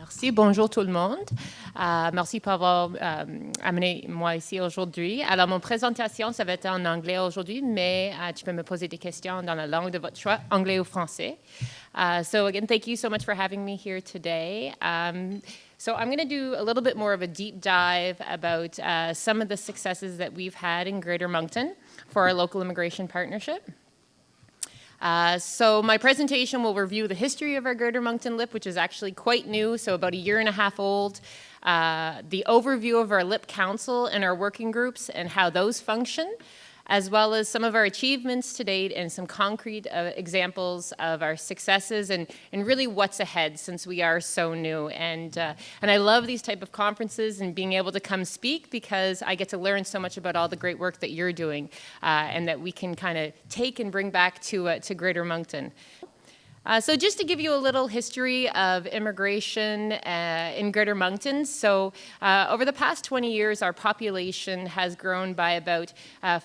Merci. Bonjour tout le monde. Merci pour avoir amené moi ici aujourd'hui. Alors, mon présentation, ça va être en anglais aujourd'hui, mais tu peux me poser des questions dans la langue de votre choix, anglais ou français. So again, thank you so much for having me here today. So I'm going to do a little bit more of a deep dive about some of the successes that we've had in Greater Moncton for our local immigration partnership. So my presentation will review the history of our Greater Moncton LIP, which is actually quite new, so about a year and a half old, the overview of our LIP Council and our working groups and how those function, as well as some of our achievements to date and some concrete examples of our successes and really what's ahead since we are so new. And I love these type of conferences and being able to come speak because I get to learn so much about all the great work that you're doing and that we can kind of take and bring back to Greater Moncton. So just to give you a little history of immigration in Greater Moncton. So over the past 20 years, our population has grown by about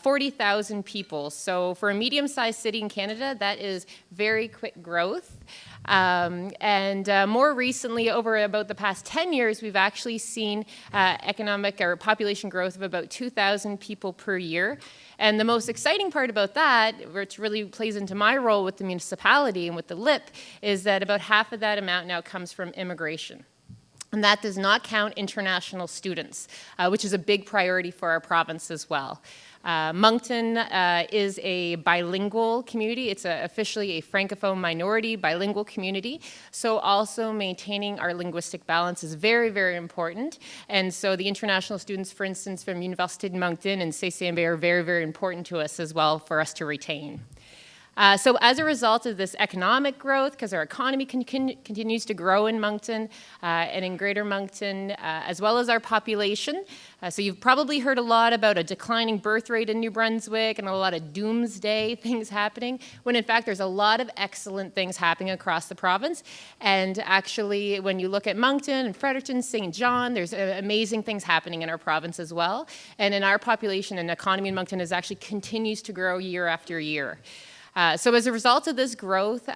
40,000 people. So for a medium-sized city in Canada, that is very quick growth. More recently, over about the past 10 years, we've actually seen economic or population growth of about 2,000 people per year. And the most exciting part about that, which really plays into my role with the municipality and with the LIP, is that about half of that amount now comes from immigration. And that does not count international students, which is a big priority for our province as well. Moncton is a bilingual community. It's officially a Francophone minority bilingual community. So also maintaining our linguistic balance is very, very important. And so the international students, for instance, from Université de Moncton and CCMB are very, very important to us as well for us to retain. So as a result of this economic growth, because our economy continues to grow in Moncton and in Greater Moncton, as well as our population. So you've probably heard a lot about a declining birth rate in New Brunswick and a lot of doomsday things happening, when in fact there's a lot of excellent things happening across the province. And actually, when you look at Moncton and Fredericton, St. John, there's amazing things happening in our province as well. And in our population and economy in Moncton is actually continues to grow year after year. So as a result of this growth,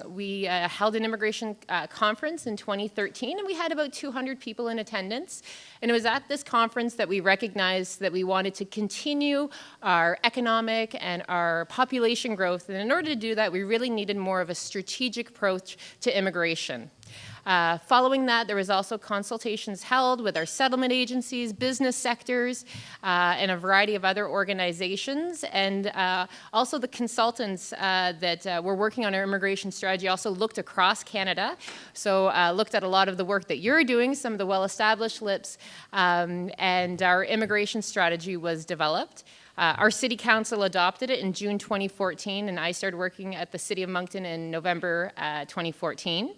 we held an immigration conference in 2013, and we had about 200 people in attendance. And it was at this conference that we recognized that we wanted to continue our economic and our population growth. And in order to do that, we really needed more of a strategic approach to immigration. Following that, there was also consultations held with our settlement agencies, business sectors, and a variety of other organizations. And also the consultants that were working on our immigration strategy also looked across Canada. So looked at a lot of the work that you're doing, some of the well-established LIPs, and our immigration strategy was developed. Our city council adopted it in June 2014, and I started working at the city of Moncton in November 2014.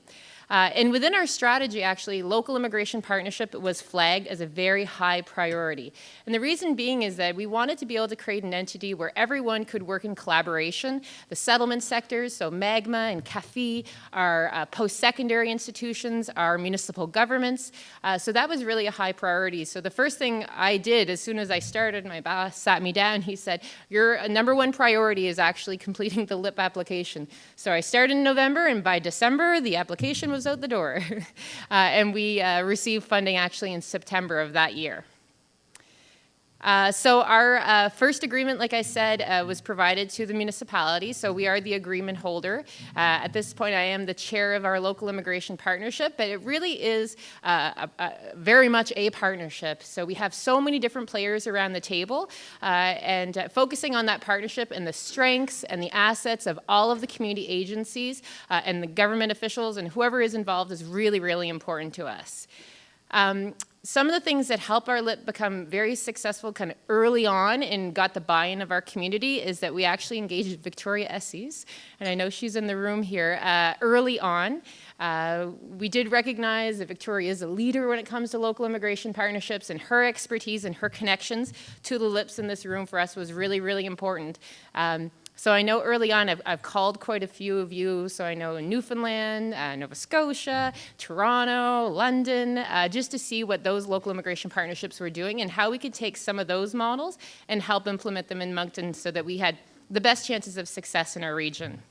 And within our strategy, actually, local immigration partnership was flagged as a very high priority. And the reason being is that we wanted to be able to create an entity where everyone could work in collaboration. The settlement sectors, so MAGMA and CAFI, our post-secondary institutions, our municipal governments. So that was really a high priority. So the first thing I did as soon as I started, my boss sat me down, he said, your number one priority is actually completing the LIP application. So I started in November, and by December, the application was out the door. And we received funding actually in September of that year. So our first agreement, like I said, was provided to the municipality. So we are the agreement holder. At this point, I am the chair of our local immigration partnership, but it really is very much a partnership. So we have so many different players around the table, and focusing on that partnership and the strengths and the assets of all of the community agencies and the government officials and whoever is involved is really, really important to us. Some of the things that help our LIP become very successful kind of early on and got the buy-in of our community is that we actually engaged Victoria Esses, and I know she's in the room here, early on. We did recognize that Victoria is a leader when it comes to local immigration partnerships, and her expertise and her connections to the LIPs in this room for us was really, really important. So I know early on I've called quite a few of you. So I know in Newfoundland, Nova Scotia, Toronto, London, just to see what those local immigration partnerships were doing and how we could take some of those models and help implement them in Moncton so that we had the best chances of success in our region.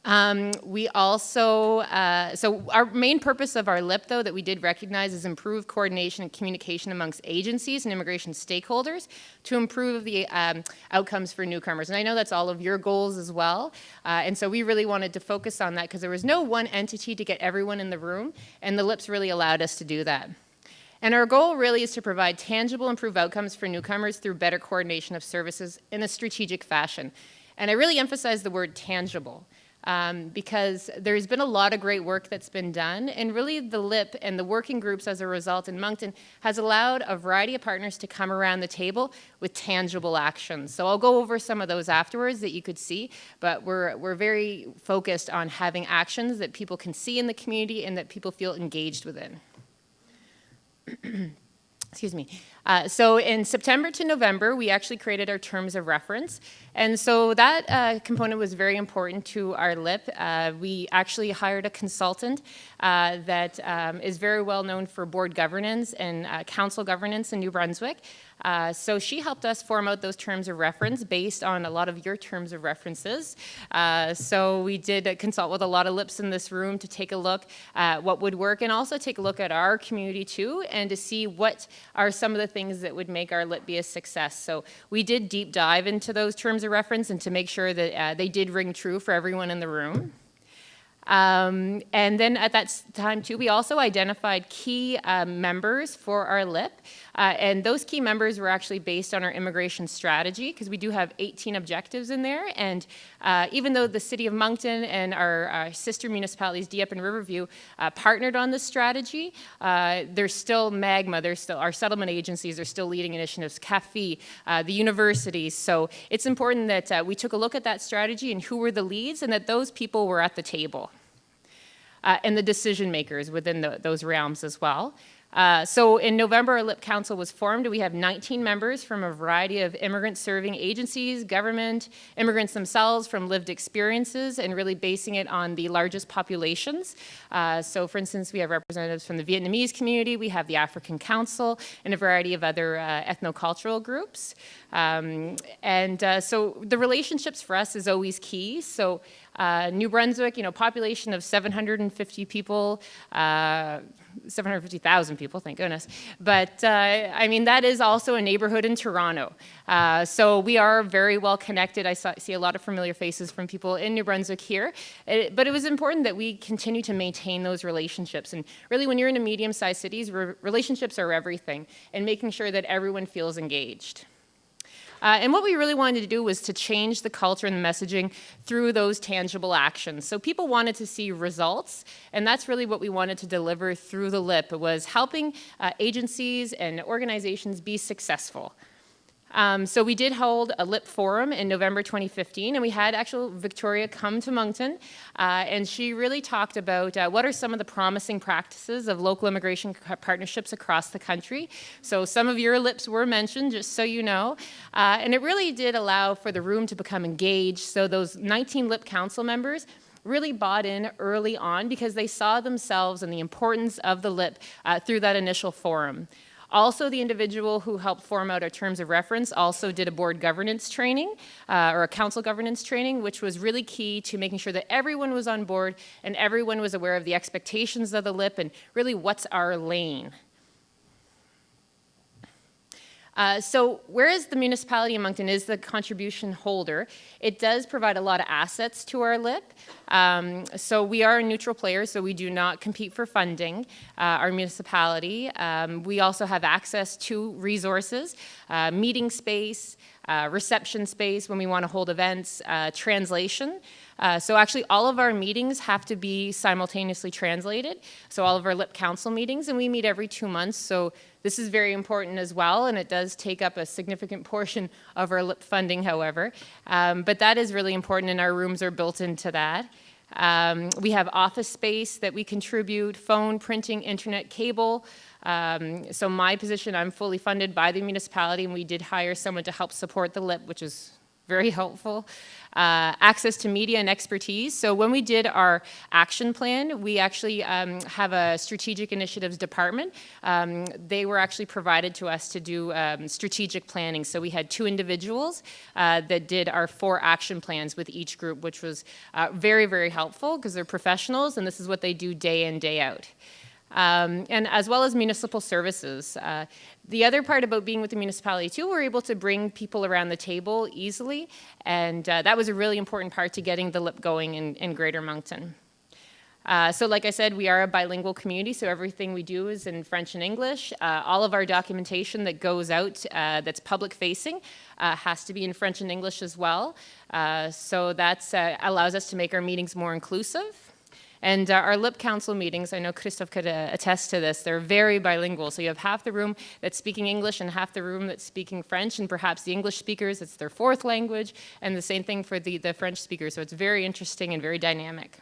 We also, so our main purpose of our LIP, though, that we did recognize is improve coordination and communication amongst agencies and immigration stakeholders to improve the outcomes for newcomers. And I know that's all of your goals as well. And so we really wanted to focus on that because there was no one entity to get everyone in the room, and the LIPs really allowed us to do that. And our goal really is to provide tangible, improved outcomes for newcomers through better coordination of services in a strategic fashion. And I really emphasize the word tangible. Because there's been a lot of great work that's been done, and really the LIP and the working groups as a result in Moncton has allowed a variety of partners to come around the table with tangible actions. So I'll go over some of those afterwards that you could see, but we're very focused on having actions that people can see in the community and that people feel engaged within. Excuse me. So in September to November, we actually created our terms of reference. And so that component was very important to our LIP. We actually hired a consultant that is very well known for board governance and council governance in New Brunswick. So she helped us form out those terms of reference based on a lot of your terms of references. So we did consult with a lot of LIPs in this room to take a look at what would work, and also take a look at our community too, and to see what are some of the things that would make our LIP be a success. So we did deep dive into those terms of reference and to make sure that they did ring true for everyone in the room. And then at that time too, we also identified key members for our LIP. And those key members were actually based on our immigration strategy, because we do have 18 objectives in there. And even though the City of Moncton and our sister municipalities, Dieppe and Riverview, partnered on this strategy, there's still MAGMA, there's still our settlement agencies, there's still leading initiatives, CAFE, the universities. So it's important that we took a look at that strategy and who were the leads, and that those people were at the table. And the decision makers within those realms as well. So in November, our LIP Council was formed. We have 19 members from a variety of immigrant-serving agencies, government, immigrants themselves from lived experiences, and really basing it on the largest populations. So for instance, we have representatives from the Vietnamese community, we have the African Council, and a variety of other ethnocultural groups. So the relationships for us is always key. So New Brunswick, population of 750 people, 750,000 people, thank goodness. But that is also a neighborhood in Toronto. So we are very well connected. I see a lot of familiar faces from people in New Brunswick here. But it was important that we continue to maintain those relationships. And really, when you're in a medium-sized cities, relationships are everything, and making sure that everyone feels engaged. And what we really wanted to do was to change the culture and the messaging through those tangible actions. So people wanted to see results, and that's really what we wanted to deliver through the LIP. It was helping agencies and organizations be successful. So we did hold a LIP forum in November 2015, and we had actual Victoria come to Moncton, and she really talked about what are some of the promising practices of local immigration partnerships across the country. So some of your LIPs were mentioned, just so you know, and it really did allow for the room to become engaged. So those 19 LIP council members really bought in early on because they saw themselves and the importance of the LIP through that initial forum. Also, the individual who helped form out our terms of reference also did a board governance training or a council governance training, which was really key to making sure that everyone was on board and everyone was aware of the expectations of the LIP and really what's our lane. So whereas the municipality of Moncton is the contribution holder, it does provide a lot of assets to our LIP. So we are a neutral player, so we do not compete for funding, our municipality. We also have access to resources, meeting space, reception space when we want to hold events, translation. So actually all of our meetings have to be simultaneously translated. So all of our LIP council meetings, and we meet every 2 months. So this is very important as well, and it does take up a significant portion of our LIP funding, however. But that is really important, and our rooms are built into that. We have office space that we contribute, phone, printing, internet, cable. So my position, I'm fully funded by the municipality, and we did hire someone to help support the LIP, which is very helpful. Access to media and expertise. So when we did our action plan, we actually have a strategic initiatives department. They were actually provided to us to do strategic planning. So we had 2 individuals that did our 4 action plans with each group, which was very, very helpful because they're professionals and this is what they do day in, day out. And as well as municipal services. The other part about being with the municipality too, we're able to bring people around the table easily, and that was a really important part to getting the LIP going in Greater Moncton. So like I said, we are a bilingual community, so everything we do is in French and English. All of our documentation that goes out that's public facing has to be in French and English as well. So that allows us to make our meetings more inclusive. And our LIP Council meetings, I know Christophe could attest to this, they're very bilingual. So you have half the room that's speaking English and half the room that's speaking French, and perhaps the English speakers, it's their 4th language, and the same thing for the French speakers. So it's very interesting and very dynamic.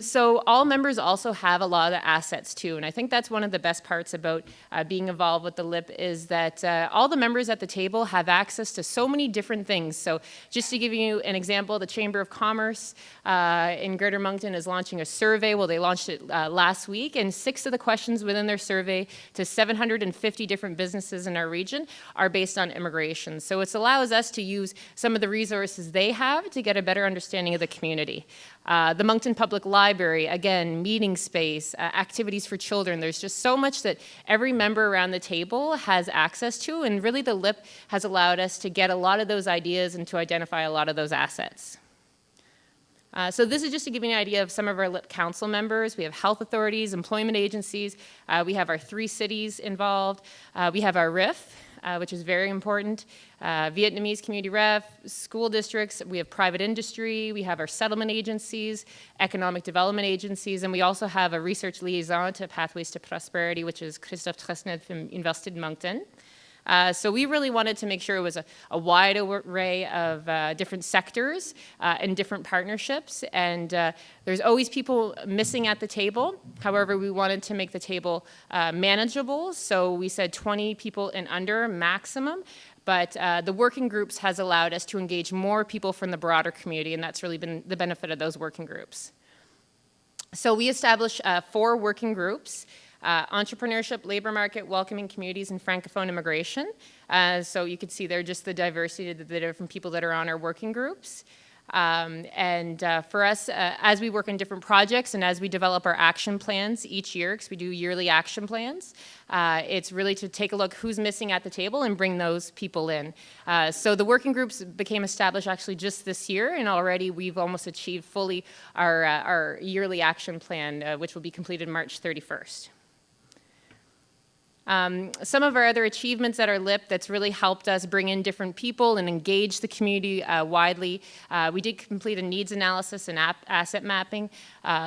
So all members also have a lot of assets too, and I think that's one of the best parts about being involved with the LIP is that all the members at the table have access to so many different things. So just to give you an example, the Chamber of Commerce in Greater Moncton is launching a survey. Well, they launched it last week, and 6 of the questions within their survey to 750 different businesses in our region are based on immigration. So it allows us to use some of the resources they have to get a better understanding of the community. The Moncton Public Library, again, meeting space, activities for children. There's just so much that every member around the table has access to, and really the LIP has allowed us to get a lot of those ideas and to identify a lot of those assets. So this is just to give you an idea of some of our LIP council members. We have health authorities, employment agencies. We have our 3 cities involved. We have our RIF, which is very important. Vietnamese community ref, school districts, we have private industry, we have our settlement agencies, economic development agencies, and we also have a research liaison to Pathways to Prosperity, which is Christophe Tresned from Université de Moncton. So we really wanted to make sure it was a wide array of different sectors and different partnerships. And there's always people missing at the table. However, we wanted to make the table manageable. So we said 20 people and under maximum. But the working groups has allowed us to engage more people from the broader community, and that's really been the benefit of those working groups. So we established 4 working groups. Entrepreneurship, labor market, welcoming communities, and Francophone immigration. So you can see there just the diversity of the different people that are on our working groups. For us, as we work on different projects and as we develop our action plans each year, because we do yearly action plans, it's really to take a look who's missing at the table and bring those people in. So the working groups became established actually just this year, and already we've almost achieved fully our yearly action plan, which will be completed March 31st. Some of our other achievements at our LIP that's really helped us bring in different people and engage the community widely. We did complete a needs analysis and asset mapping.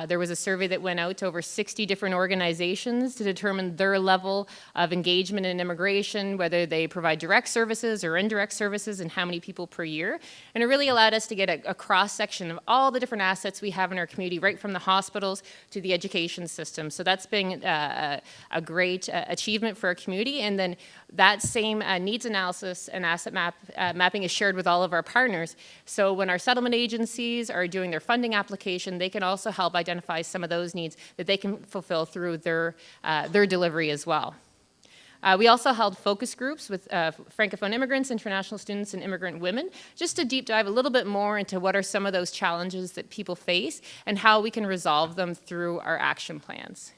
There was a survey that went out to over 60 different organizations to determine their level of engagement in immigration, whether they provide direct services or indirect services, and how many people per year. And it really allowed us to get a cross-section of all the different assets we have in our community, right from the hospitals to the education system. So that's been a great achievement for our community. And then that same needs analysis and asset mapping is shared with all of our partners. So when our settlement agencies are doing their funding application, they can also help identify some of those needs that they can fulfill through their delivery as well. We also held focus groups with Francophone immigrants, international students, and immigrant women, just to deep dive a little bit more into what are some of those challenges that people face and how we can resolve them through our action plans.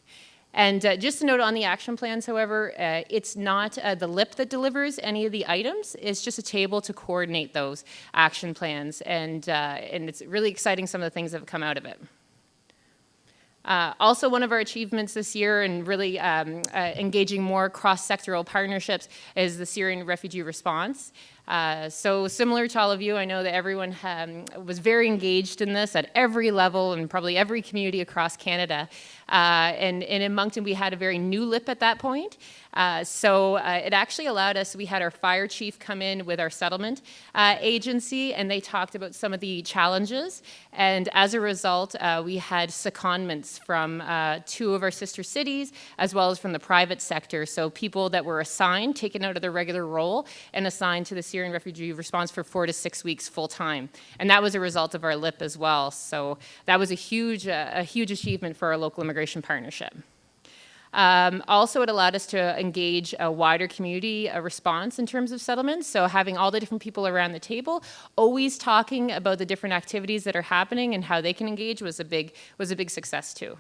And just a note on the action plans, however, it's not the LIP that delivers any of the items. It's just a table to coordinate those action plans. And it's really exciting, some of the things that have come out of it. Also, one of our achievements this year and really engaging more cross-sectoral partnerships is the Syrian refugee response. So similar to all of you, I know that everyone was very engaged in this at every level and probably every community across Canada. And in Moncton, we had a very new LIP at that point. So it actually allowed us, we had our fire chief come in with our settlement agency, and they talked about some of the challenges. And as a result, we had secondments from 2 of our sister cities, as well as from the private sector. So people that were assigned, taken out of their regular role, and assigned to the Syrian volunteer in refugee response for 4 to 6 weeks full time. And that was a result of our LIP as well. So that was a huge achievement for our local immigration partnership. Also, it allowed us to engage a wider community response in terms of settlements. So having all the different people around the table, always talking about the different activities that are happening and how they can engage was a big success too.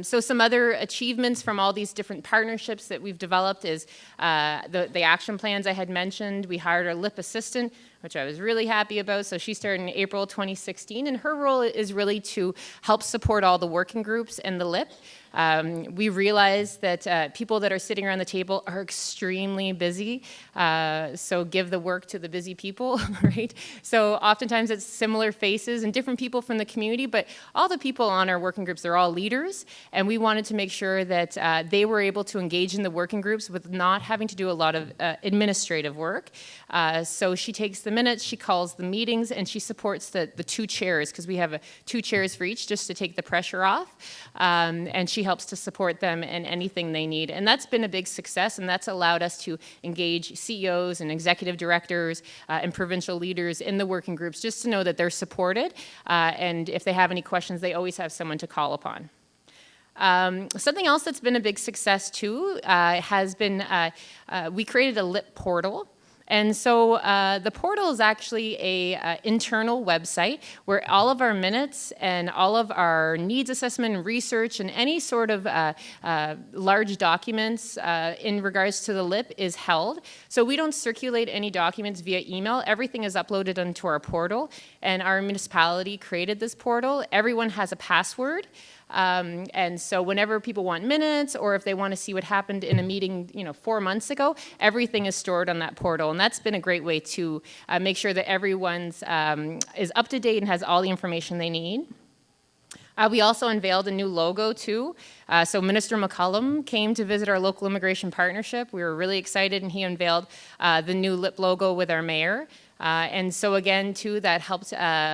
So some other achievements from all these different partnerships that we've developed is the action plans I had mentioned. We hired a LIP assistant, which I was really happy about. So she started in April 2016, and her role is really to help support all the working groups in the LIP. We realized that people that are sitting around the table are extremely busy, so give the work to the busy people, right? So oftentimes it's similar faces and different people from the community, but all the people on our working groups, they're all leaders, and we wanted to make sure that they were able to engage in the working groups with not having to do a lot of administrative work. So she takes the minutes, she calls the meetings, and she supports the 2 chairs, because we have 2 chairs for each just to take the pressure off, and she helps to support them in anything they need. And that's been a big success, and that's allowed us to engage CEOs and executive directors and provincial leaders in the working groups just to know that they're supported, and if they have any questions, they always have someone to call upon. Something else that's been a big success too has been we created a LIP portal. And so the portal is actually a internal website where all of our minutes and all of our needs assessment and research and any sort of large documents in regards to the LIP is held. So we don't circulate any documents via email. Everything is uploaded onto our portal, and our municipality created this portal. Everyone has a password. And so whenever people want minutes, or if they want to see what happened in a meeting, 4 months ago, everything is stored on that portal. And that's been a great way to make sure that everyone's is up to date and has all the information they need. We also unveiled a new logo too. So Minister McCullum came to visit our local immigration partnership. We were really excited, and he unveiled the new LIP logo with our mayor. And so again, too, that helped,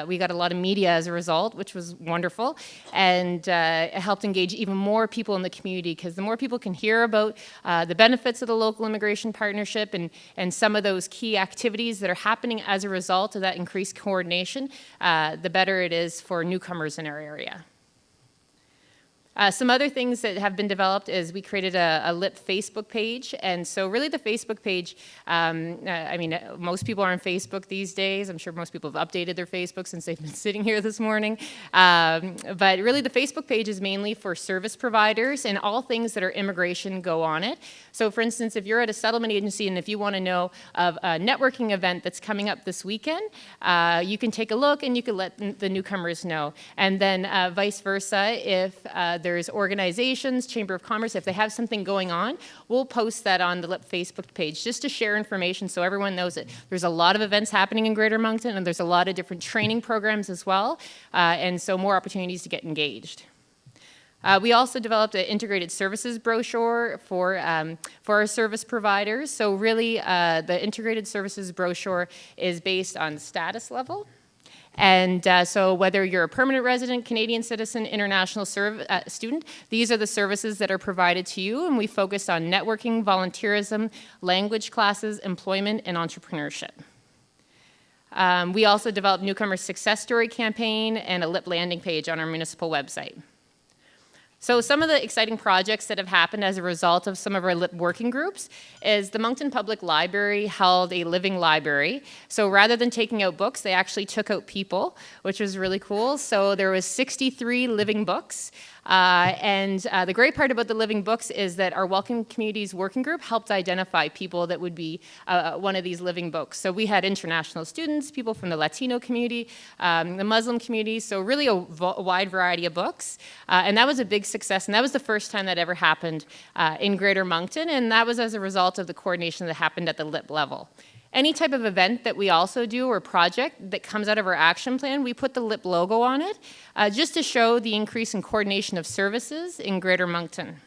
we got a lot of media as a result, which was wonderful, and it helped engage even more people in the community, because the more people can hear about the benefits of the local immigration partnership and some of those key activities that are happening as a result of that increased coordination, the better it is for newcomers in our area. Some other things that have been developed is we created a LIP Facebook page. And so really the Facebook page, most people are on Facebook these days. I'm sure most people have updated their Facebook since they've been sitting here this morning. But really the Facebook page is mainly for service providers, and all things that are immigration go on it. So for instance, if you're at a settlement agency and if you want to know of a networking event that's coming up this weekend, you can take a look and you can let the newcomers know. And then vice versa, if there's organizations, Chamber of Commerce, if they have something going on, we'll post that on the LIP Facebook page just to share information so everyone knows that there's a lot of events happening in Greater Moncton, and there's a lot of different training programs as well, and so more opportunities to get engaged. We also developed an integrated services brochure for our service providers. So really, the integrated services brochure is based on status level. And so whether you're a permanent resident, Canadian citizen, international student, these are the services that are provided to you, and we focus on networking, volunteerism, language classes, employment, and entrepreneurship. We also developed Newcomer Success Story campaign and a LIP landing page on our municipal website. So some of the exciting projects that have happened as a result of some of our LIP working groups is the Moncton Public Library held a living library. So rather than taking out books, they actually took out people, which was really cool. So there was 63 living books. And the great part about the living books is that our Welcome Communities working group helped identify people that would be one of these living books. So we had international students, people from the Latino community, the Muslim community, so really a wide variety of books. And that was a big success, and that was the first time that ever happened in Greater Moncton, and that was as a result of the coordination that happened at the LIP level. Any type of event that we also do or project that comes out of our action plan, we put the LIP logo on it just to show the increase in coordination of services in Greater Moncton.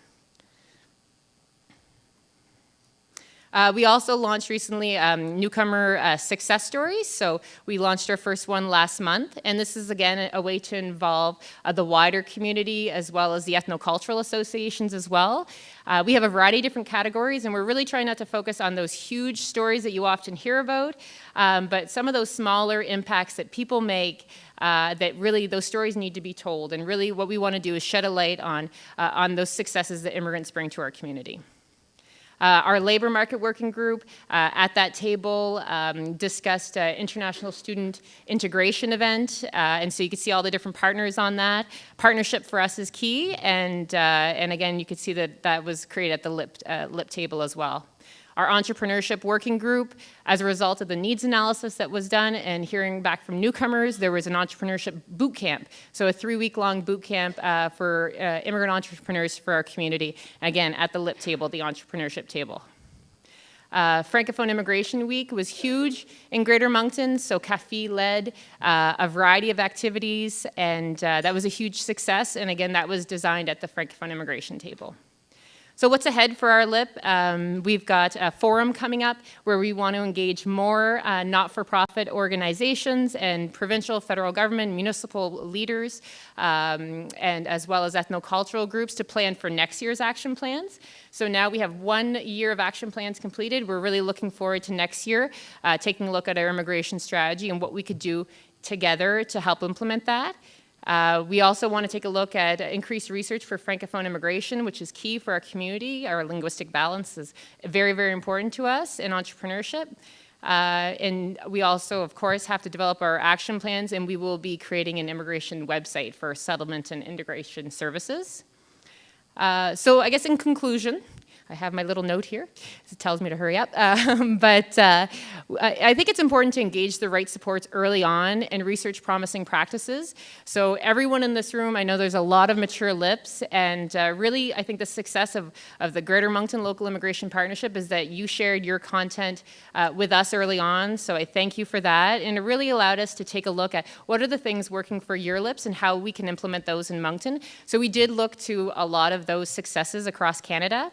We also launched recently newcomer success stories. So we launched our first one last month. And this is, again, a way to involve the wider community as well as the ethnocultural associations as well. We have a variety of different categories, and we're really trying not to focus on those huge stories that you often hear about, but some of those smaller impacts that people make that really those stories need to be told. And really what we want to do is shed a light on those successes that immigrants bring to our community. Our labor market working group at that table discussed international student integration event, and so you can see all the different partners on that. Partnership for us is key, and again, you could see that was created at the LIP table as well. Our entrepreneurship working group, as a result of the needs analysis that was done and hearing back from newcomers, there was an entrepreneurship boot camp. So a 3-week-long boot camp for immigrant entrepreneurs for our community. Again, at the LIP table, the entrepreneurship table. Francophone Immigration Week was huge in Greater Moncton, so CAFI led a variety of activities, and that was a huge success, and again, that was designed at the Francophone Immigration table. So what's ahead for our LIP? We've got a forum coming up where we want to engage more not-for-profit organizations and provincial, federal government, municipal leaders, and as well as ethnocultural groups to plan for next year's action plans. So now we have 1 year of action plans completed. We're really looking forward to next year, taking a look at our immigration strategy and what we could do together to help implement that. We also want to take a look at increased research for Francophone immigration, which is key for our community. Our linguistic balance is very, very important to us in entrepreneurship. And we also, of course, have to develop our action plans, and we will be creating an immigration website for settlement and integration services. So I guess in conclusion, I have my little note here. It tells me to hurry up. But I think it's important to engage the right supports early on and research promising practices. So everyone in this room, I know there's a lot of mature lips, and really I think the success of the Greater Moncton Local Immigration Partnership is that you shared your content with us early on. So I thank you for that. And it really allowed us to take a look at what are the things working for your lips and how we can implement those in Moncton. So we did look to a lot of those successes across Canada.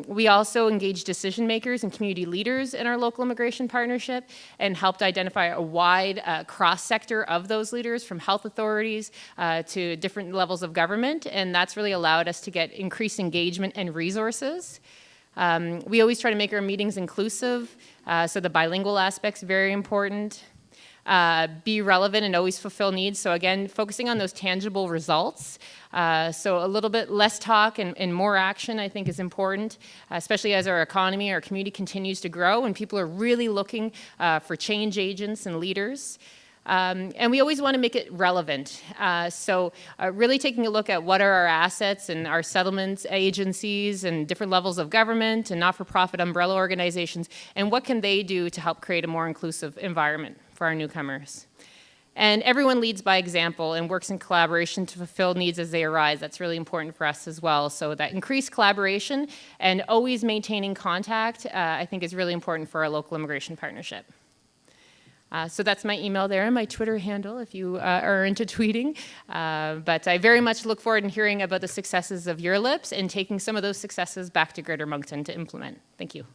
We also engaged decision makers and community leaders in our local immigration partnership and helped identify a wide cross-sector of those leaders, from health authorities to different levels of government, and that's really allowed us to get increased engagement and resources. We always try to make our meetings inclusive, so the bilingual aspect's very important. Be relevant and always fulfill needs. So again, focusing on those tangible results. So a little bit less talk and more action, I think, is important, especially as our economy, our community continues to grow and people are really looking for change agents and leaders. And we always want to make it relevant. So really taking a look at what are our assets and our settlements agencies and different levels of government and not-for-profit umbrella organizations, and what can they do to help create a more inclusive environment for our newcomers. And everyone leads by example and works in collaboration to fulfill needs as they arise. That's really important for us as well. So that increased collaboration and always maintaining contact, I think, is really important for our local immigration partnership. So that's my email there and my Twitter handle if you are into tweeting. But I very much look forward to hearing about the successes of your lips and taking some of those successes back to Greater Moncton to implement. Thank you.